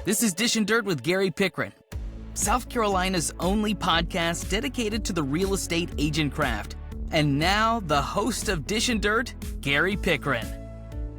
This is Dishin Dirt with Gary Pickren, South Carolina's only podcast dedicated to the real estate agent craft. And now, the host of Dishin Dirt, Gary Pickren.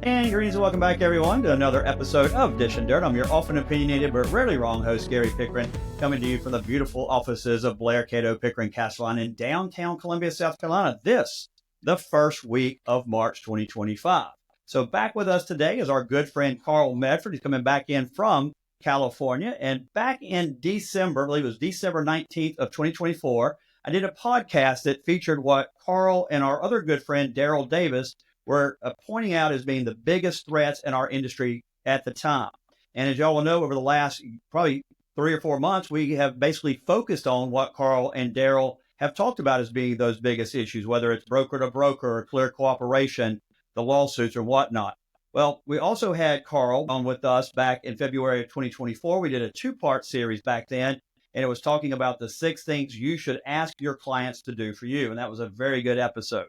And greetings and welcome back, everyone, to another episode of Dishin Dirt. I'm your often opinionated but rarely wrong host, Gary Pickren, coming to you from the beautiful offices of Blair, Cato, Pickren, Castelline in downtown Columbia, South Carolina. This, the first week of March 2025. So back with us today is our good friend Carl Medford. He's coming back in from California. And back in December, I believe it was December 19th of 2024, I did a podcast that featured what Carl and our other good friend Daryl Davis were pointing out as being the biggest threats in our industry at the time. And as y'all will know, over the last probably 3 or 4 months, we have basically focused on what Carl and Daryl have talked about as being those biggest issues, whether it's broker to broker or clear cooperation, the lawsuits or whatnot. Well, we also had Carl on with us back in February of 2024. We did a 2-part series back then, and it was talking about the 6 things you should ask your clients to do for you. And that was a very good episode.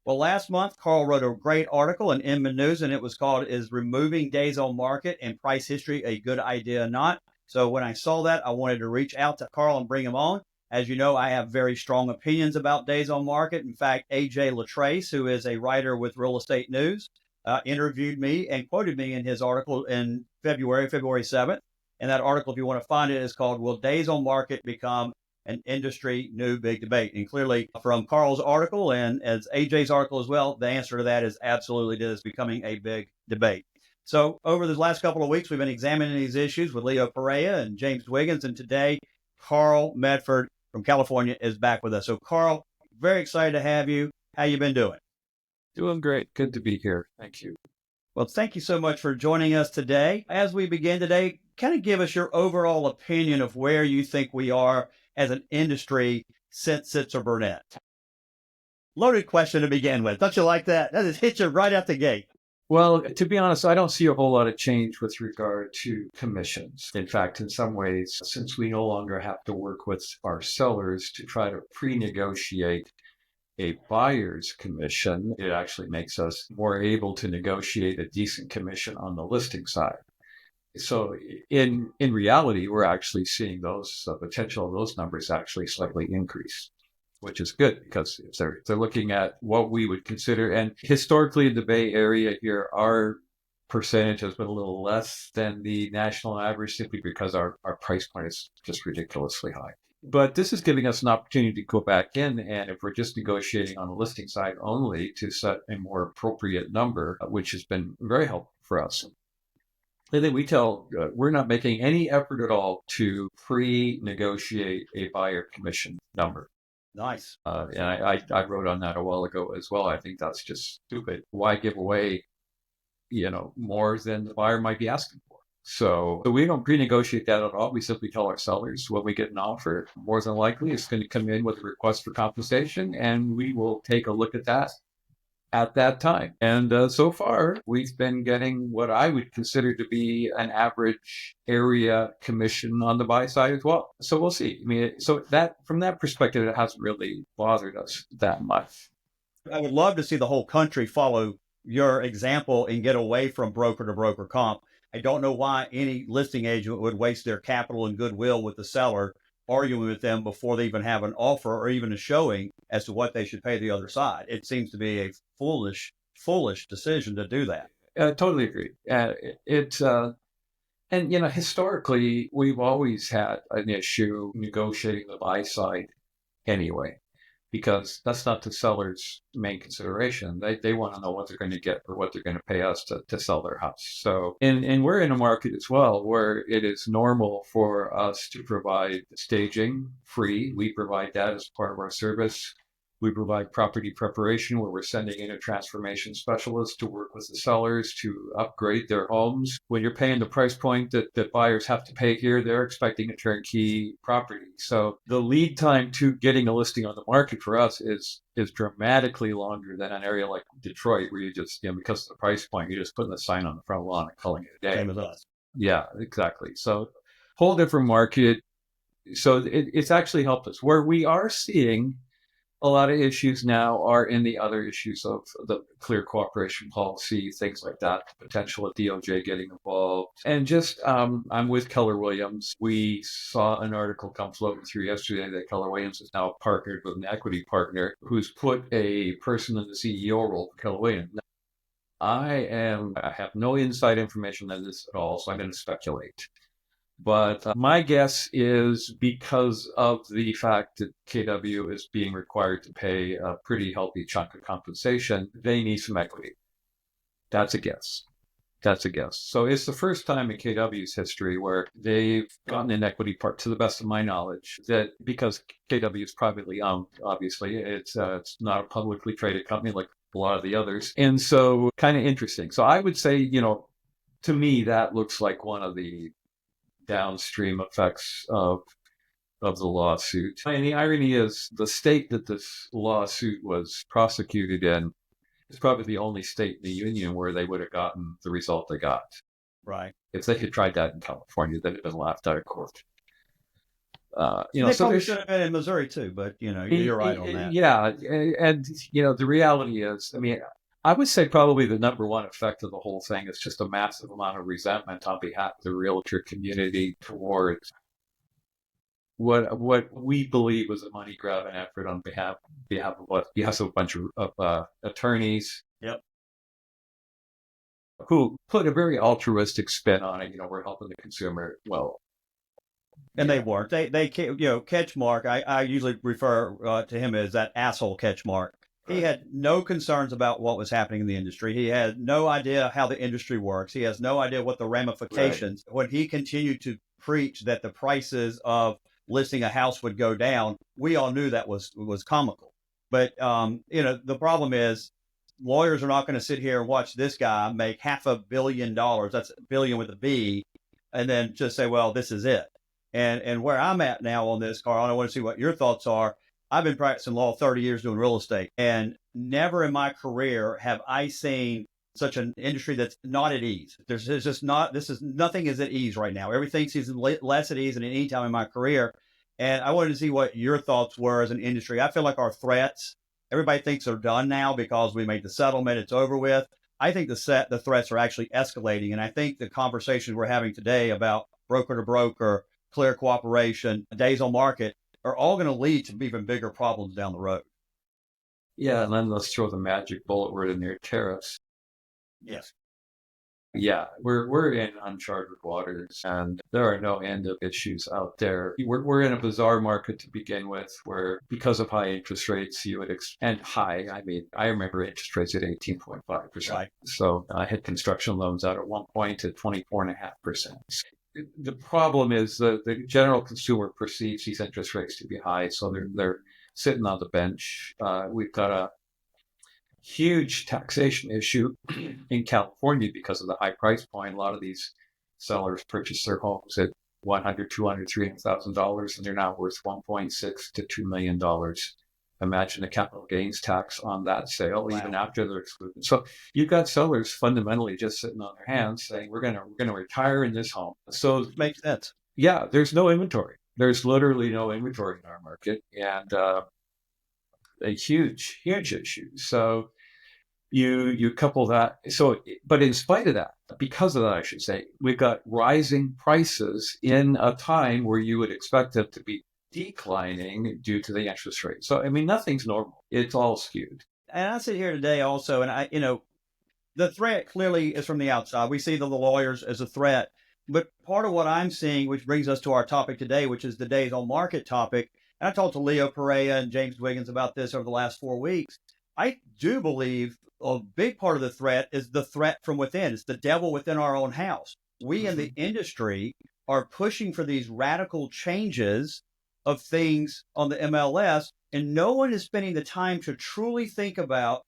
Well, last month, Carl wrote a great article in Inman News, and it was called, Is Removing Days on Market and Price History a Good Idea or Not? So when I saw that, I wanted to reach out to Carl and bring him on. As you know, I have very strong opinions about days on market. In fact, AJ Latrace, who is a writer with Real Estate News, interviewed me and quoted me in his article in February 7th. And that article, if you want to find it, is called, Will Days on Market Become an Industry New Big Debate? And clearly from Carl's article and as AJ's article as well, the answer to that is absolutely it is becoming a big debate. So over the last couple of weeks, we've been examining these issues with Leo Perea and James Wiggins. And today, Carl Medford from California is back with us. So Carl, very excited to have you. How you been doing? Doing great. Good to be here. Thank you. Well, thank you so much for joining us today. As we begin today, kind of give us your overall opinion of where you think we are as an industry since Sitzer Burnett. Loaded question to begin with. Don't you like that? That just hits you right out the gate. Well, to be honest, I don't see a whole lot of change with regard to commissions. In fact, in some ways, since we no longer have to work with our sellers to try to pre-negotiate a buyer's commission, it actually makes us more able to negotiate a decent commission on the listing side. So in reality, we're actually seeing those potential of those numbers actually slightly increase, which is good because if they're looking at what we would consider, and historically in the Bay Area here, our percentage has been a little less than the national average simply because our price point is just ridiculously high. But this is giving us an opportunity to go back in, and if we're just negotiating on the listing side only, to set a more appropriate number, which has been very helpful for us. And then we're not making any effort at all to pre-negotiate a buyer commission number. Nice. And I wrote on that a while ago as well. I think that's just stupid. Why give away, more than the buyer might be asking for? So we don't pre-negotiate that at all. We simply tell our sellers when we get an offer, more than likely it's going to come in with a request for compensation, and we will take a look at that at that time. And so far, we've been getting what I would consider to be an average area commission on the buy side as well. So we'll see. I mean, so that from that perspective, it hasn't really bothered us that much. I would love to see the whole country follow your example and get away from broker to broker comp. I don't know why any listing agent would waste their capital and goodwill with the seller, arguing with them before they even have an offer or even a showing as to what they should pay the other side. It seems to be a foolish decision to do that. Totally agree. And historically, we've always had an issue negotiating the buy side anyway, because that's not the seller's main consideration. They want to know what they're going to get for what they're going to pay us to sell their house. So, and we're in a market as well where it is normal for us to provide staging free. We provide that as part of our service. We provide property preparation, where we're sending in a transformation specialist to work with the sellers to upgrade their homes. When you're paying the price point that buyers have to pay here, they're expecting a turnkey property. So the lead time to getting a listing on the market for us is dramatically longer than an area like Detroit, where you just, because of the price point, you're just putting the sign on the front lawn and calling it a day. Same as us. Yeah, exactly. So whole different market. So it's actually helped us. Where we are seeing A lot of issues now are in the other issues of the clear cooperation policy, things like that, the potential of DOJ getting involved. And just, I'm with Keller Williams. We saw an article come floating through yesterday that Keller Williams is now partnered with an equity partner who's put a person in the CEO role for Keller Williams. Now, I have no inside information on this at all, so I'm going to speculate. But my guess is because of the fact that KW is being required to pay a pretty healthy chunk of compensation, they need some equity. That's a guess. That's a guess. So it's the first time in KW's history where they've gotten an equity part, to the best of my knowledge, that because KW is privately owned, obviously, it's not a publicly traded company like a lot of the others. And so kind of interesting. So I would say, to me, that looks like one of the downstream effects of the lawsuit. And the irony is the state that this lawsuit was prosecuted in is probably the only state in the union where they would have gotten the result they got. Right. If they had tried that in California, they'd have been laughed out of court. They probably should have been in Missouri too, but you're right on that. Yeah, and the reality is, I would say probably the number one effect of the whole thing is just a massive amount of resentment on behalf of the realtor community towards what we believe was a money grabbing effort on behalf of what a bunch of attorneys. Yep. Who put a very altruistic spin on it. We're helping the consumer. Well, and they weren't. They Ketchmark. I usually refer to him as that asshole Ketchmark. He had no concerns about what was happening in the industry. He had no idea how the industry works. He has no idea what the ramifications. Right. When he continued to preach that the prices of listing a house would go down, we all knew that was comical. But the problem is lawyers are not going to sit here and watch this guy make $500 million. That's a billion with a B, and then just say, well, this is it. And where I'm at now on this, Carl, I want to see what your thoughts are. I've been practicing law 30 years doing real estate, and never in my career have I seen such an industry that's not at ease. There's just not, nothing is at ease right now. Everything seems less at ease than any time in my career. And I wanted to see what your thoughts were as an industry. I feel like our threats, everybody thinks they're done now because we made the settlement, it's over with. I think the threats are actually escalating. And I think the conversations we're having today about broker to broker, clear cooperation, days on market, are all going to lead to even bigger problems down the road. Yeah, and then let's throw the magic bullet word in there, tariffs. Yes. Yeah, we're in uncharted waters, and there are no end of issues out there. We're in a bizarre market to begin with, where because of high interest rates, I remember interest rates at 18.5%. Right. So I had construction loans out at one point at 24.5%. The problem is the general consumer perceives these interest rates to be high, so they're sitting on the bench. We've got a huge taxation issue in California because of the high price point. A lot of these sellers purchase their homes at $100,000, $200,000, $300,000, and they're now worth $1.6 to $2 million. Imagine the capital gains tax on that sale, wow, even after they're excluded. So you've got sellers fundamentally just sitting on their hands saying, we're going to retire in this home. So it makes sense. Yeah, there's no inventory. There's literally no inventory in our market, and a huge issue. So you couple that. But in spite of that, because of that, I should say, we've got rising prices in a time where you would expect them to be declining due to the interest rate. So, nothing's normal. It's all skewed. And I sit here today also, and the threat clearly is from the outside. We see the lawyers as a threat. But part of what I'm seeing, which brings us to our topic today, which is the days on market topic, and I talked to Leo Perea and James Wiggins about this over the last 4 weeks. I do believe a big part of the threat is the threat from within. It's the devil within our own house. We in the industry are pushing for these radical changes of things on the MLS, and no one is spending the time to truly think about,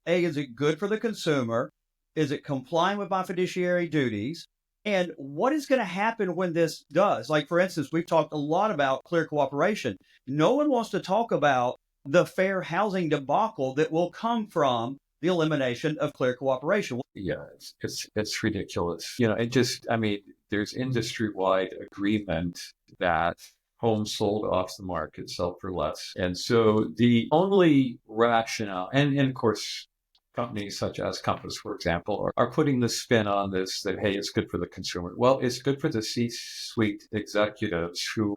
A, is it good for the consumer? Is it complying with my fiduciary duties? And what is going to happen when this does? Like, for instance, we've talked a lot about clear cooperation. No one wants to talk about the fair housing debacle that will come from the elimination of clear cooperation. Yeah, it's ridiculous. There's industry-wide agreement that homes sold off the market sell for less. And so the only rationale, and of course, companies such as Compass, for example, are putting the spin on this that, hey, it's good for the consumer. Well, it's good for the C-suite executives who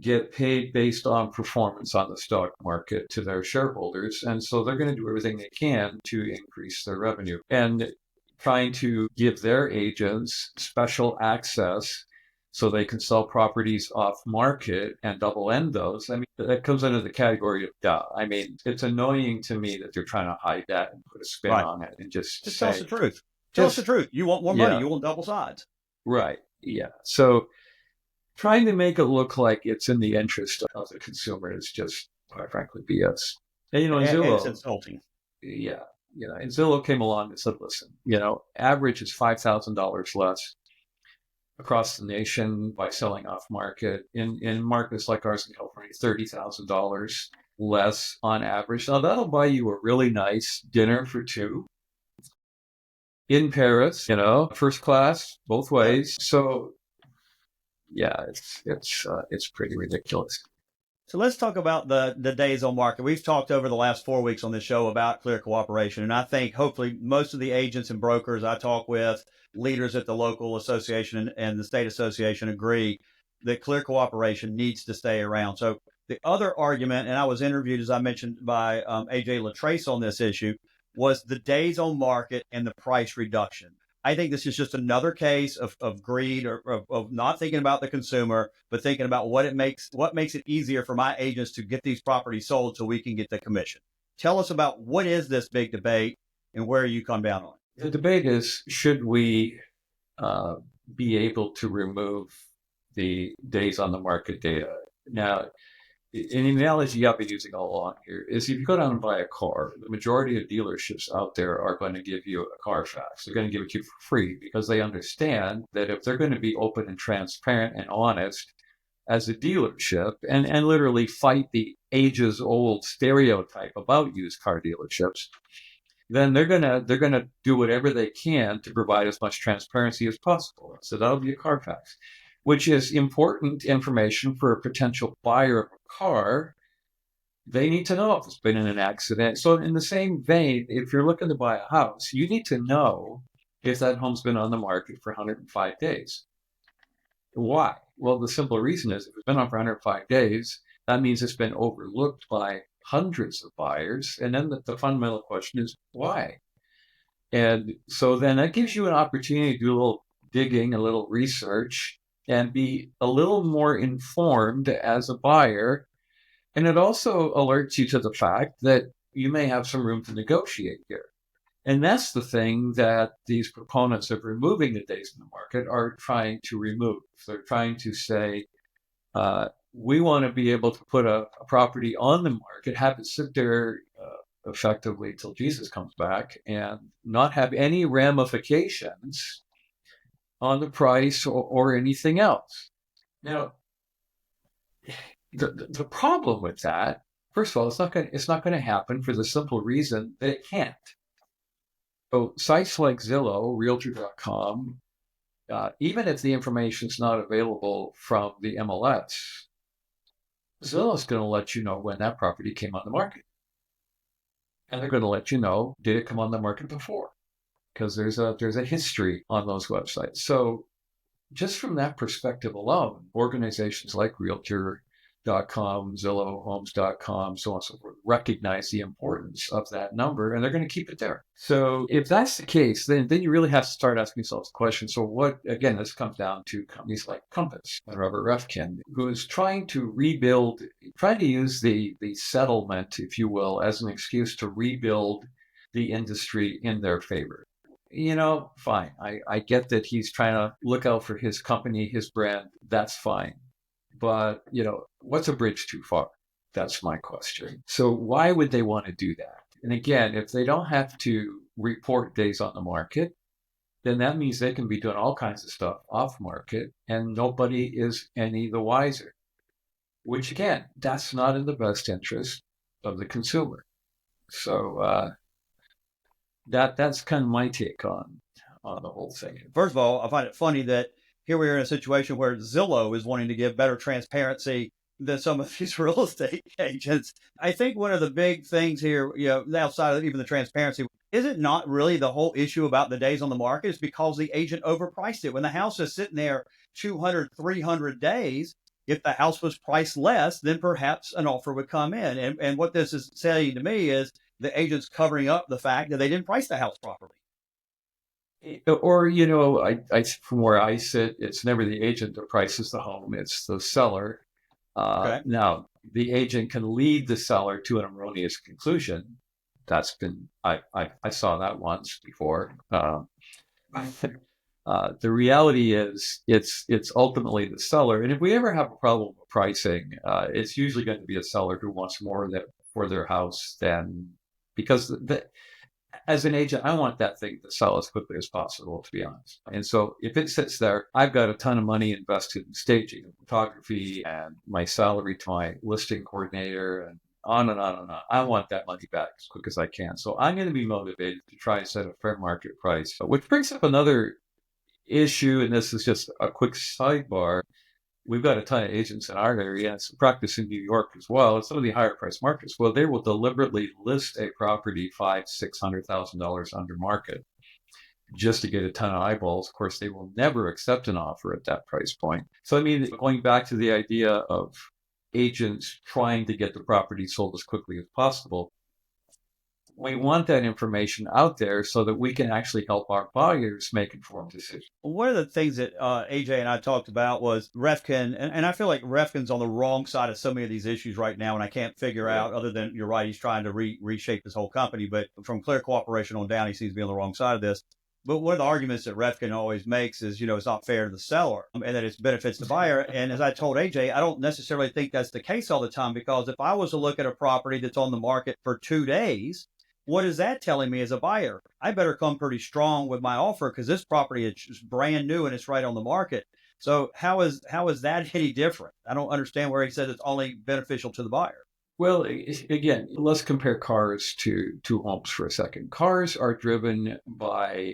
get paid based on performance on the stock market to their shareholders. And so they're going to do everything they can to increase their revenue and trying to give their agents special access so they can sell properties off market and double end those. I mean, that comes under the category of duh. I mean, it's annoying to me that they're trying to hide that and put a spin Right. on it and just Just say, tell us the truth. Tell us the truth. You want more money. Yeah. You want double sides. Right. Yeah. So trying to make it look like it's in the interest of the consumer is just, quite frankly, BS. And, And it's Zillow, insulting. yeah, and Zillow came along and said, listen, average is $5,000 less across the nation by selling off market. In markets like ours in California, $30,000 less on average. Now that'll buy you a really nice dinner for two in Paris, first class, both ways. So yeah, it's pretty ridiculous. So let's talk about the days on market. We've talked over the last 4 weeks on this show about clear cooperation. And I think hopefully most of the agents and brokers I talk with, leaders at the local association and the state association agree that clear cooperation needs to stay around. So the other argument, and I was interviewed, as I mentioned, by AJ Latrace on this issue, was the days on market and the price reduction. I think this is just another case of greed or of not thinking about the consumer, but thinking about what makes it easier for my agents to get these properties sold so we can get the commission. Tell us about what is this big debate and where you come down on it. The debate is, should we be able to remove the days on the market data? Now, an analogy I've been using all along here is if you go down and buy a car, the majority of dealerships out there are going to give you a Carfax. They're going to give it to you for free because they understand that if they're going to be open and transparent and honest as a dealership and literally fight the ages-old stereotype about used car dealerships, then they're gonna do whatever they can to provide as much transparency as possible. So that'll be a Carfax, which is important information for a potential buyer of a car. They need to know if it's been in an accident. So in the same vein, if you're looking to buy a house, you need to know if that home's been on the market for 105 days. Why? Well, the simple reason is if it's been on for 105 days, that means it's been overlooked by hundreds of buyers. And then the fundamental question is why? And so then that gives you an opportunity to do a little digging, a little research, and be a little more informed as a buyer. And it also alerts you to the fact that you may have some room to negotiate here. And that's the thing that these proponents of removing the days in the market are trying to remove. They're trying to say, we want to be able to put a property on the market, have it sit there effectively till Jesus comes back, and not have any ramifications on the price or anything else. Now, the problem with that, first of all, it's not going to happen for the simple reason that it can't. So sites like Zillow, Realtor.com, even if the information is not available from the MLS, Zillow is going to let you know when that property came on the market. And they're going to let you know, did it come on the market before? Because there's a history on those websites. So just from that perspective alone, organizations like Realtor.com, Zillow, Homes.com, so on and so forth, recognize the importance of that number, and they're going to keep it there. So if that's the case, then you really have to start asking yourself the question, so what, again, this comes down to companies like Compass and Robert Refkin, who is trying to use the settlement, if you will, as an excuse to rebuild the industry in their favor. Fine. I get that he's trying to look out for his company, his brand. That's fine. But, what's a bridge too far? That's my question. So why would they want to do that? And again, if they don't have to report days on the market, then that means they can be doing all kinds of stuff off market and nobody is any the wiser. Which again, that's not in the best interest of the consumer. So that's kind of my take on the whole thing. First of all, I find it funny that here we are in a situation where Zillow is wanting to give better transparency than some of these real estate agents. I think one of the big things here, outside of even the transparency, is it not really the whole issue about the days on the market is because the agent overpriced it. When the house is sitting there 200, 300 days, if the house was priced less, then perhaps an offer would come in. And what this is saying to me is the agent's covering up the fact that they didn't price the house properly. Or, from where I sit, it's never the agent that prices the home, it's the seller. Okay. Now, the agent can lead the seller to an erroneous conclusion. I saw that once before. The reality is it's ultimately the seller. And if we ever have a problem with pricing, it's usually going to be a seller who wants more for their house because as an agent, I want that thing to sell as quickly as possible, to be honest. And so if it sits there, I've got a ton of money invested in staging and photography and my salary to my listing coordinator and on and on and on. I want that money back as quick as I can. So I'm going to be motivated to try and set a fair market price, which brings up another issue. And this is just a quick sidebar. We've got a ton of agents in our area, and it's practice in New York as well. It's some of the higher price markets. Well, they will deliberately list a property $500,000-$600,000 under market just to get a ton of eyeballs. Of course, they will never accept an offer at that price point. So, I mean, going back to the idea of agents trying to get the property sold as quickly as possible, we want that information out there so that we can actually help our buyers make informed decisions. One of the things that AJ and I talked about was Refkin, and I feel like Refkin's on the wrong side of so many of these issues right now, and I can't figure out, other than you're right, he's trying to reshape his whole company, but from Clear Cooperation on down, he seems to be on the wrong side of this. But one of the arguments that Refkin always makes is, it's not fair to the seller and that it benefits the buyer. And as I told AJ, I don't necessarily think that's the case all the time, because if I was to look at a property that's on the market for 2 days, what is that telling me as a buyer? I better come pretty strong with my offer because this property is brand new and it's right on the market. So how is that any different? I don't understand where he says it's only beneficial to the buyer. Well, again, let's compare cars to homes for a second. Cars are driven by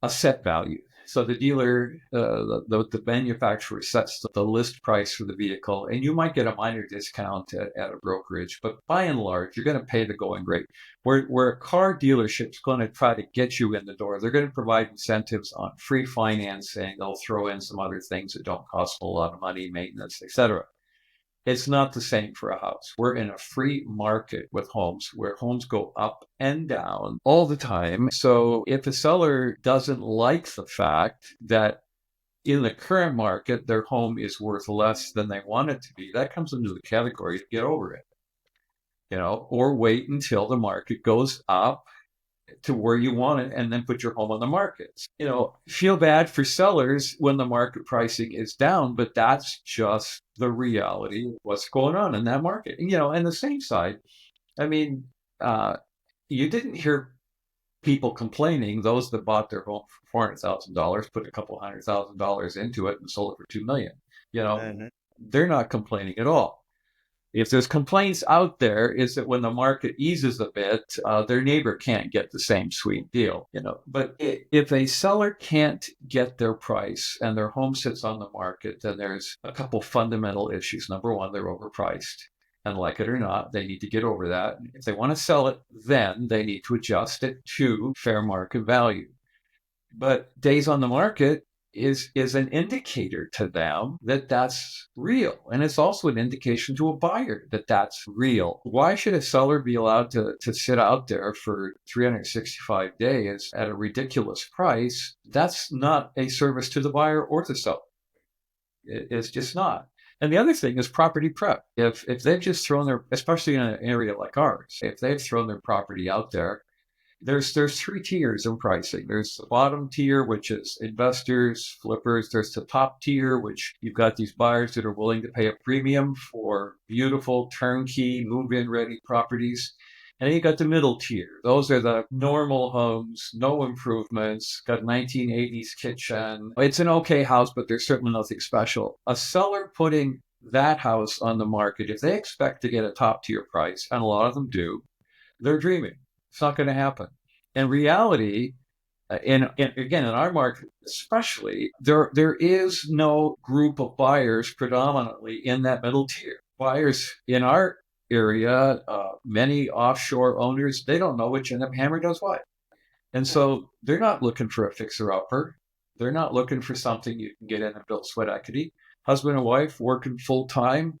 a set value. So the dealer, the manufacturer sets the list price for the vehicle, and you might get a minor discount at a brokerage, but by and large, you're going to pay the going rate. Where a car dealership's going to try to get you in the door, they're going to provide incentives on free financing. They'll throw in some other things that don't cost a lot of money, maintenance, etc. It's not the same for a house. We're in a free market with homes where homes go up and down all the time. So if a seller doesn't like the fact that in the current market, their home is worth less than they want it to be, that comes into the category to get over it, or wait until the market goes up to where you want it and then put your home on the market. Feel bad for sellers when the market pricing is down, but that's just the reality of what's going on in that market. And the same side, I mean, you didn't hear people complaining, those that bought their home for $400,000, put a couple $100,000 into it and sold it for $2 million. They're not complaining at all. If there's complaints out there, is that when the market eases a bit, their neighbor can't get the same sweet deal, But if a seller can't get their price and their home sits on the market, then there's a couple fundamental issues. Number one, they're overpriced. And like it or not, they need to get over that. If they want to sell it, then they need to adjust it to fair market value. But days on the market is an indicator to them that that's real. And it's also an indication to a buyer that that's real. Why should a seller be allowed to sit out there for 365 days at a ridiculous price? That's not a service to the buyer or the seller. It's just not. And the other thing is property prep. If they've just thrown especially in an area like ours, if they've thrown their property out there, there's 3 tiers in pricing. There's the bottom tier, which is investors, flippers. There's the top tier, which you've got these buyers that are willing to pay a premium for beautiful turnkey move-in ready properties. And then you got the middle tier. Those are the normal homes, no improvements, got 1980s kitchen. It's an okay house, but there's certainly nothing special. A seller putting that house on the market, if they expect to get a top tier price, and a lot of them do, they're dreaming. It's not going to happen. In reality, And again, in our market especially, there is no group of buyers predominantly in that middle tier. Buyers in our area, many offshore owners, they don't know which end of hammer does what. And so they're not looking for a fixer-upper. They're not looking for something you can get in and build sweat equity. Husband and wife working full-time,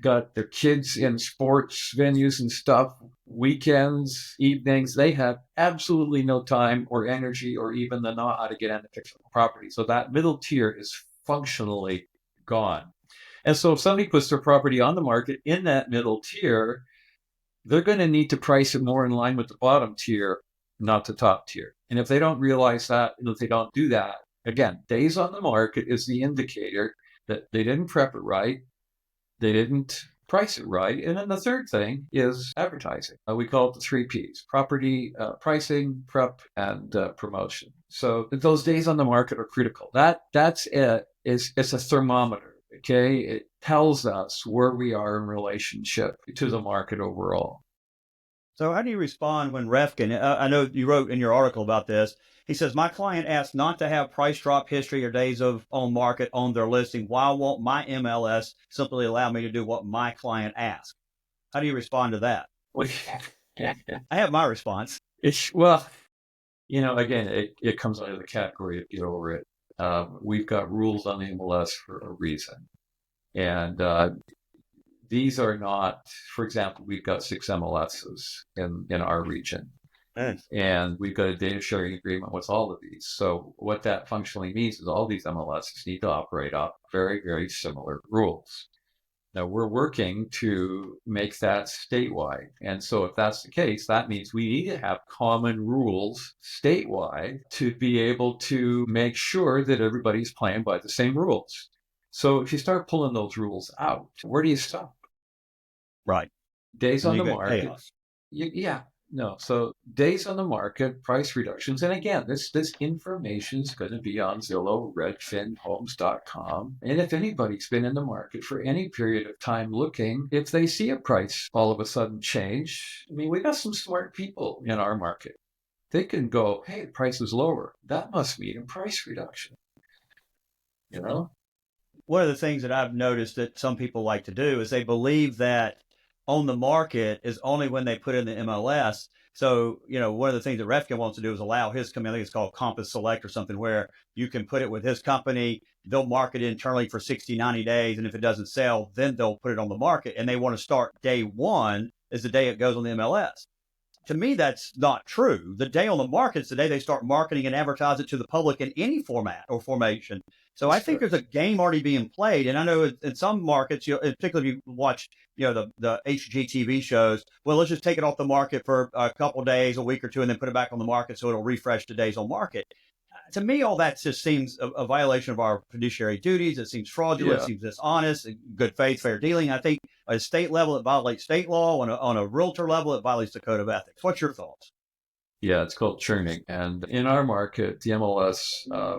got their kids in sports venues and stuff, weekends, evenings. They have absolutely no time or energy or even the know how to get into fix the property. So that middle tier is functionally gone. And so if somebody puts their property on the market in that middle tier, they're going to need to price it more in line with the bottom tier, not the top tier. And if they don't realize that, and if they don't do that, again, days on the market is the indicator that they didn't prep it right. They didn't price it right. And then the third thing is advertising. We call it the 3 Ps: property, pricing, prep, and promotion. So those days on the market are critical. That's it. It's a thermometer, okay? It tells us where we are in relationship to the market overall. So how do you respond when Refkin, I know you wrote in your article about this, he says, my client asked not to have price drop history or days of on market on their listing. Why won't my MLS simply allow me to do what my client asked? How do you respond to that? I have my response. Well, again, it comes under the category of get over it. We've got rules on the MLS for a reason. And these are not, for example, we've got 6 MLSs in our region. Nice. And we've got a data sharing agreement with all of these. So what that functionally means is all these MLSs need to operate off very, very similar rules. Now, we're working to make that statewide. And so if that's the case, that means we need to have common rules statewide to be able to make sure that everybody's playing by the same rules. So if you start pulling those rules out, where do you stop? Right. Days And on you the get market. chaos. Yeah. No. So days on the market, price reductions. And again, this information is going to be on Zillow, Redfin, Homes.com. And if anybody's been in the market for any period of time looking, if they see a price all of a sudden change, I mean, we got some smart people in our market. They can go, hey, the price is lower. That must mean a price reduction. One of the things that I've noticed that some people like to do is they believe that on the market is only when they put in the MLS. So, one of the things that Refkin wants to do is allow his company, I think it's called Compass Select or something, where you can put it with his company. They'll market it internally for 60, 90 days. And if it doesn't sell, then they'll put it on the market. And they want to start day one is the day it goes on the MLS. To me, that's not true. The day on the market is the day they start marketing and advertise it to the public in any format or formation. So I think there's a game already being played. And I know in some markets, particularly if you watch, the HGTV shows, well, let's just take it off the market for a couple of days, a week or two, and then put it back on the market so it'll refresh the days on market. To me, all that just seems a violation of our fiduciary duties. It seems fraudulent. Yeah. It seems dishonest. Good faith, fair dealing. I think at a state level, it violates state law. On a realtor level, it violates the code of ethics. What's your thoughts? Yeah, it's called churning. And in our market, the MLS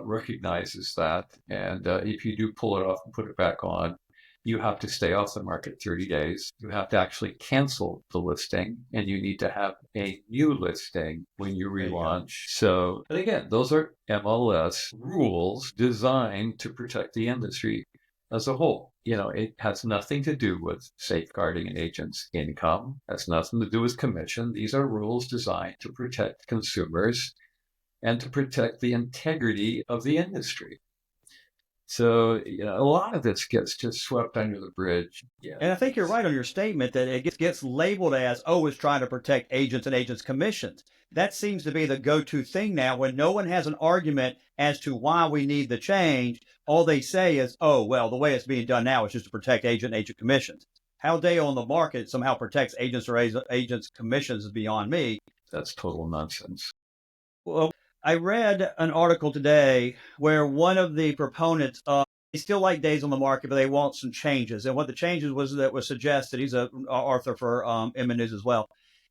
recognizes that. And if you do pull it off and put it back on, you have to stay off the market 30 days. You have to actually cancel the listing, and you need to have a new listing when you relaunch. So, and again, those are MLS rules designed to protect the industry as a whole. It has nothing to do with safeguarding an agent's income. It has nothing to do with commission. These are rules designed to protect consumers and to protect the integrity of the industry. So, a lot of this gets just swept under the bridge. Yeah. And I think you're right on your statement that it gets labeled as, it's trying to protect agents and agents' commissions. That seems to be the go-to thing now when no one has an argument as to why we need the change. All they say is, the way it's being done now is just to protect agent and agent commissions. How day on the market somehow protects agents or agents' commissions is beyond me. That's total nonsense. Well, I read an article today where one of the proponents they still like days on the market, but they want some changes. And what the changes was suggested, he's an author for MN News as well.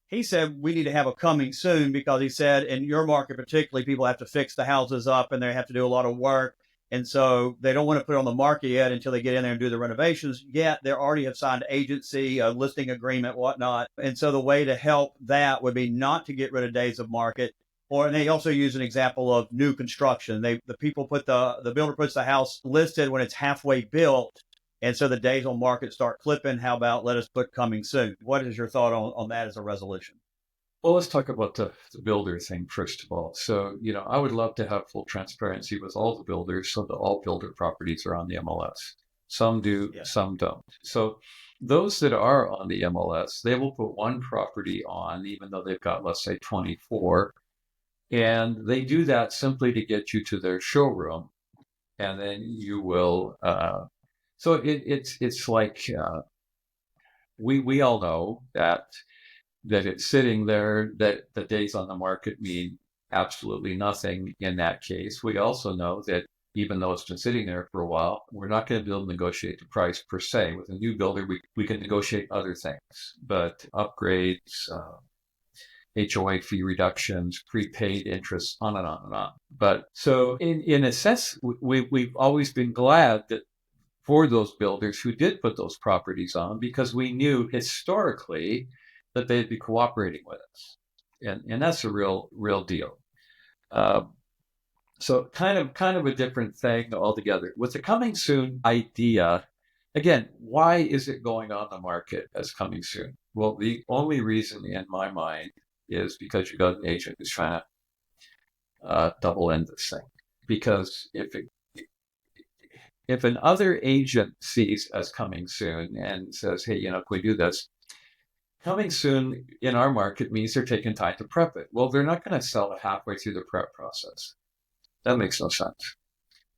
He said we need to have a coming soon because he said in your market particularly, people have to fix the houses up and they have to do a lot of work. And so they don't want to put it on the market yet until they get in there and do the renovations. Yet they already have signed agency, a listing agreement, whatnot. And so the way to help that would be not to get rid of days of market Or and they also use an example of new construction. The people put the builder puts the house listed when it's halfway built, and so the days on market start clipping. How about let us put coming soon? What is your thought on that as a resolution? Well, let's talk about the builder thing first of all. So, I would love to have full transparency with all the builders so that all builder properties are on the MLS. Some do, Yeah. some don't. So those that are on the MLS, they will put one property on, even though they've got, let's say, 24. And they do that simply to get you to their showroom. And then you will, so it's like, we all know that it's sitting there, that the days on the market mean absolutely nothing in that case. We also know that even though it's been sitting there for a while, we're not going to be able to negotiate the price per se. With a new builder, we can negotiate other things, but upgrades, HOA fee reductions, prepaid interest, on and on and on. But so in a sense, we've always been glad that for those builders who did put those properties on, because we knew historically that they'd be cooperating with us. And that's a real deal. So kind of a different thing altogether. With the coming soon idea, again, why is it going on the market as coming soon? Well, the only reason in my mind is because you got an agent who's trying to double end this thing. Because if an other agent sees as coming soon and says, hey, can we do this? Coming soon in our market means they're taking time to prep it. Well, they're not going to sell it halfway through the prep process. That makes no sense.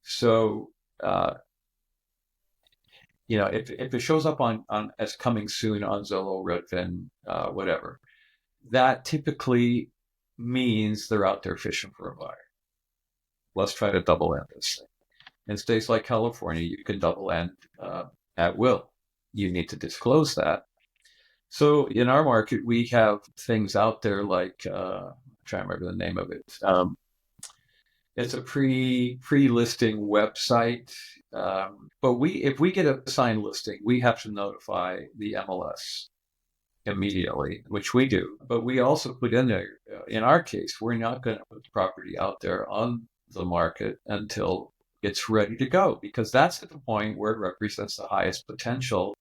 So, if it shows up on as coming soon on Zillow, Redfin, whatever, that typically means they're out there fishing for a buyer. Let's try to double end this thing. In states like California, you can double end at will. You need to disclose that. So in our market, we have things out there like, I'm trying to remember the name of it. It's a pre-listing website. But if we get a signed listing, we have to notify the MLS immediately, which we do. But we also put in there, in our case, we're not going to put the property out there on the market until it's ready to go, because that's at the point where it represents the highest potential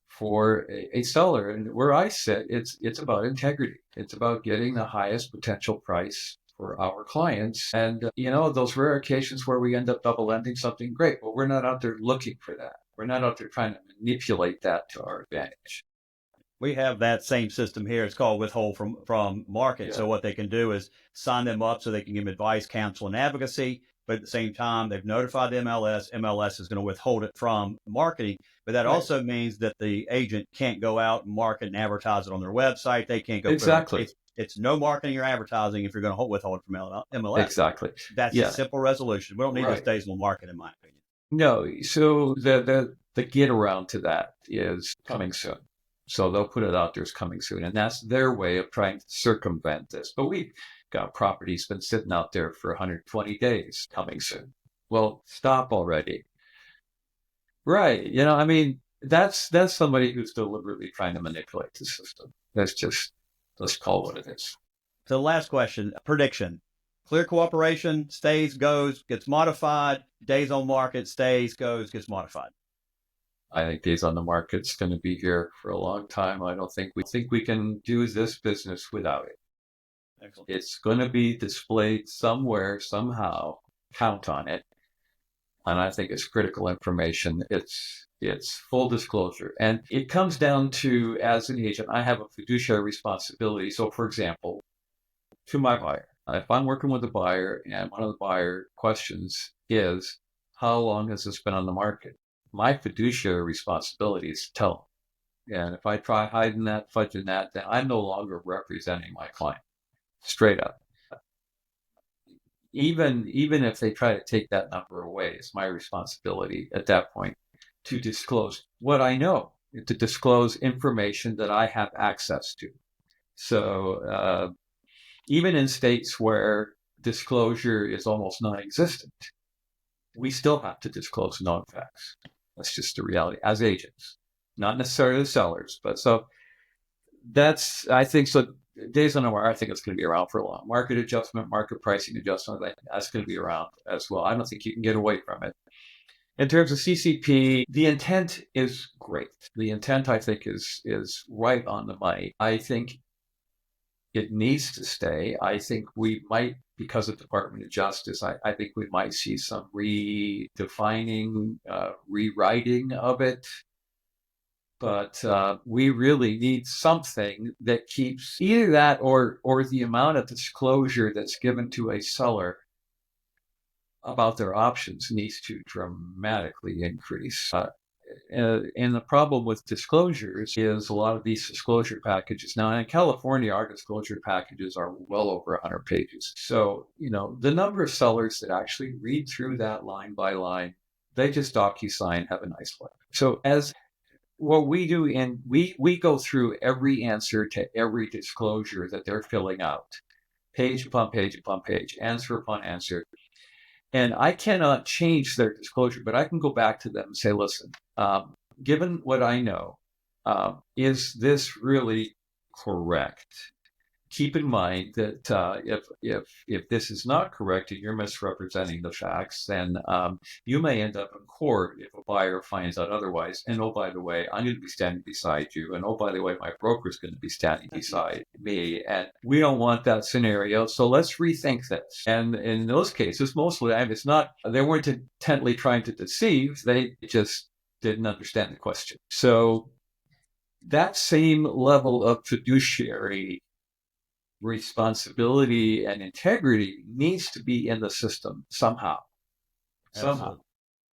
for a seller. And where I sit, it's about integrity. It's about getting the highest potential price for our clients. And, those rare occasions where we end up double ending something, great, but we're not out there looking for that. We're not out there trying to manipulate that to our advantage. We have that same system here. It's called withhold from market. Yeah. So what they can do is sign them up so they can give them advice, counsel, and advocacy. But at the same time, they've notified the MLS. MLS is going to withhold it from marketing. But that also means that the agent can't go out and market and advertise it on their website. They can't go. Exactly. It's no marketing or advertising if you're going to withhold it from MLS. Exactly. That's a simple resolution. We don't need this days on market, in my opinion. No. So the get around to that is coming soon. So they'll put it out there as coming soon. And that's their way of trying to circumvent this. But we've got properties been sitting out there for 120 days, coming soon. Well, stop already. Right. That's somebody who's deliberately trying to manipulate the system. Let's call it what it is. So last question, prediction. Clear cooperation, stays, goes, gets modified. Days on market, stays, goes, gets modified. I think days on the market's going to be here for a long time. I don't think we can do this business without it. Excellent. It's going to be displayed somewhere, somehow. Count on it. And I think it's critical information. It's full disclosure. And it comes down to, as an agent, I have a fiduciary responsibility. So, for example, to my buyer, if I'm working with a buyer and one of the buyer questions is, how long has this been on the market? My fiduciary responsibility is to tell them. And if I try hiding that, fudging that, then I'm no longer representing my client. Straight up. Even if they try to take that number away, it's my responsibility at that point to disclose what I know, to disclose information that I have access to. So even in states where disclosure is almost non-existent, we still have to disclose known facts. That's just the reality as agents, not necessarily the sellers. But so I think so. days on wire, I think it's going to be around for a long. Market adjustment, market pricing adjustment, that's going to be around as well. I don't think you can get away from it. In terms of CCP, the intent is great. The intent, I think, is right on the money. I think it needs to stay. I think we might, because of Department of Justice, I think we might see some redefining, rewriting of it. But we really need something that keeps either that or the amount of disclosure that's given to a seller about their options needs to dramatically increase. And the problem with disclosures is a lot of these disclosure packages. Now, in California, our disclosure packages are well over 100 pages. So, the number of sellers that actually read through that line by line, they just DocuSign, have a nice life. So as what we do, and we go through every answer to every disclosure that they're filling out, page upon page upon page, answer upon answer. And I cannot change their disclosure, but I can go back to them and say, listen, given what I know, is this really correct? Keep in mind that if this is not correct and you're misrepresenting the facts, then you may end up in court if a buyer finds out otherwise. And oh, by the way, I'm going to be standing beside you. And oh, by the way, my broker is going to be standing beside me. And we don't want that scenario. So let's rethink this. And in those cases, most of the time, it's not, they weren't intently trying to deceive. They just didn't understand the question. So that same level of fiduciary responsibility and integrity needs to be in the system somehow.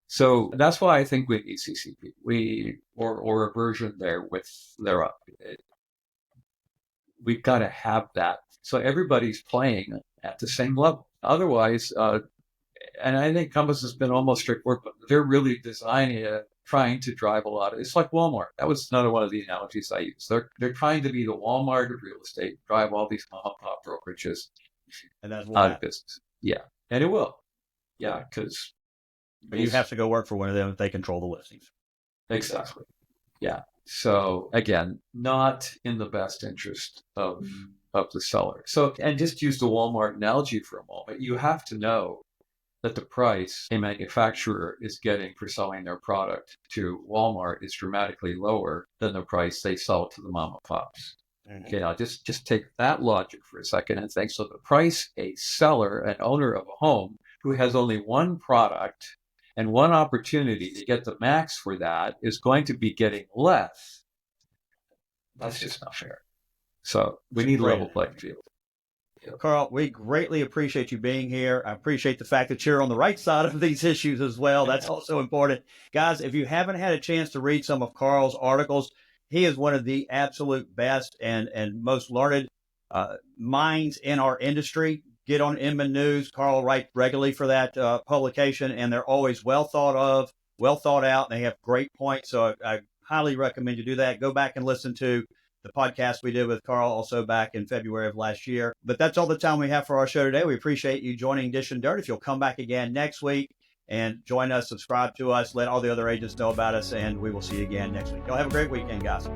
So that's why I think we need CCP. Or a version thereof. We've got to have that. So everybody's playing at the same level. Otherwise, and I think Compass has been almost strict work, but they're really designing it, trying to drive a lot of, it's like Walmart. That was another one of the analogies I use. They're trying to be the Walmart of real estate, drive all these mom and pop brokerages and that's out of business. Yeah. And it will. Yeah. Because you have to go work for one of them if they control the listings. Exactly. Yeah. So again, not in the best interest of the seller. So, and just use the Walmart analogy for a moment. You have to know that the price a manufacturer is getting for selling their product to Walmart is dramatically lower than the price they sell to the mom and pops. Mm-hmm. Okay, now just take that logic for a second and think. So the price a seller, an owner of a home who has only one product and one opportunity to get the max for that is going to be getting less. That's just not fair. So we need a level playing field. Carl, we greatly appreciate you being here. I appreciate the fact that you're on the right side of these issues as well. That's also important. Guys, if you haven't had a chance to read some of Carl's articles, he is one of the absolute best and most learned minds in our industry. Get on Inman News. Carl writes regularly for that publication, and they're always well thought of, well thought out, and they have great points. So I highly recommend you do that. Go back and listen to the podcast we did with Carl also back in February of last year. But that's all the time we have for our show today. We appreciate you joining Dishin Dirt. If you'll come back again next week and join us, subscribe to us, let all the other agents know about us, and we will see you again next week. Y'all have a great weekend, guys.